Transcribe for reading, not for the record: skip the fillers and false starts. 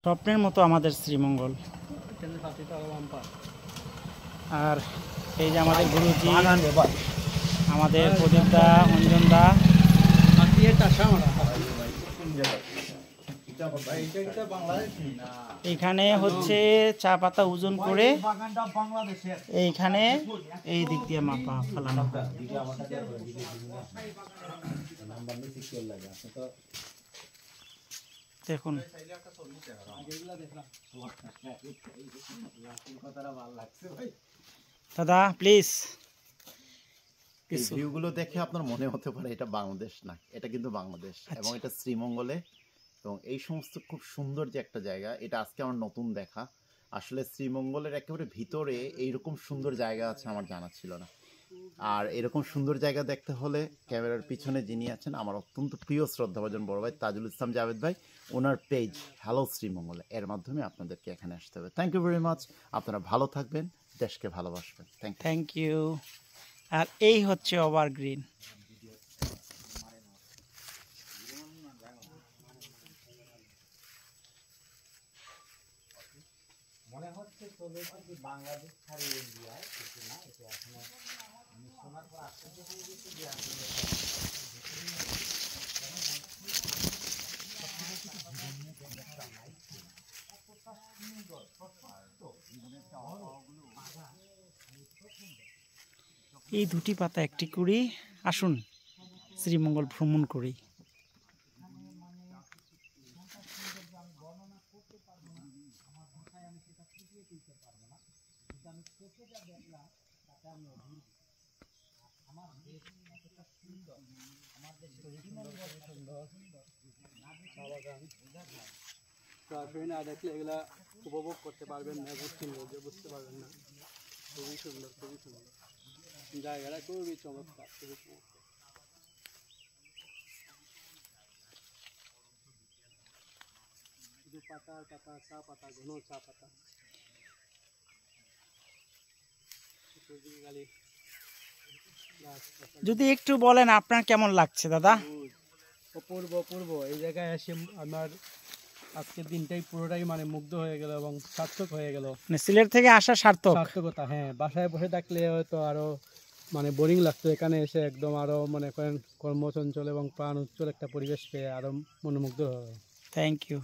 স্বপ্নের মতো আমাদের শ্রীমঙ্গল। আর এই যে আমাদের গুরুজি, আমাদের প্রদীপ দা, অঞ্জন দা। এইখানে হচ্ছে চা পাতা ওজন করে এইখানে এই দিক দিয়ে মাপা ফেলানো। দেখুন দাদা প্লিজ, এই ভিউগুলো দেখে আপনার মনে হতে পারে এটা বাংলাদেশ না, এটা কিন্তু বাংলাদেশ এবং এটা শ্রীমঙ্গলে। এবং এই সমস্ত খুব সুন্দর যে একটা জায়গা, এটা আজকে আমার নতুন দেখা। আসলে শ্রীমঙ্গলের একেবারে ভিতরে এইরকম সুন্দর জায়গা আছে আমার জানা ছিল না। আর এরকম সুন্দর জায়গা দেখতে হলে ক্যামেরার পিছনে যিনি আছেন আমার অত্যন্ত প্রিয় শ্রদ্ধাভাজন বড় ভাই তাজুল ইসলাম জাভেদ ভাই, ওনার পেজ হ্যালো শ্রীমঙ্গল, এর মাধ্যমে আপনাদেরকে এখানে আসতে হবে। Thank you very much. আপনারা ভালো থাকবেন, দেশকে ভালোবাসবেন। Thank you. আর এই হচ্ছে ওভার গ্রিন। মনে হচ্ছে চলে এসেছি বাংলাদেশ ছাড়িয়ে ইন্ডিয়ায়, কিছু না, এটা এখনো আমি শোনার পর আশ্চর্য হয়ে গেছি যে আসলে এই দুটি পাতা একটি করি, আসুন শ্রীমঙ্গল ভ্রমণ করি। সরাসরি না দেখলে এগুলা উপভোগ করতে পারবেন না, বুঝতে পারবেন না। খুবই সুন্দর, খুবই সুন্দর জায়গাটা, খুবই চমৎকার, খুবই চমৎকার। শুধু পাতা পাতা, চা পাতা, ঘন চা পাতা। যদি একটু বলেন আপনার কেমন লাগছে দাদা? অপূর্ব অপূর্ব। এই জায়গায় এসে আমার আজকের দিনটাই পুরোটাই মানে মুগ্ধ হয়ে গেল এবং সার্থক হয়ে গেল। মানে সিলেট থেকে আসা সার্থকতা। হ্যাঁ, বাসায় বসে থাকলে হয়তো আরো মানে বোরিং লাগতো, এখানে এসে একদম আরো মনে করেন কর্মচঞ্চল এবং প্রাণ উজ্জ্বল একটা পরিবেশ পেয়ে আরো মনোমুগ্ধ হবে। Thank you.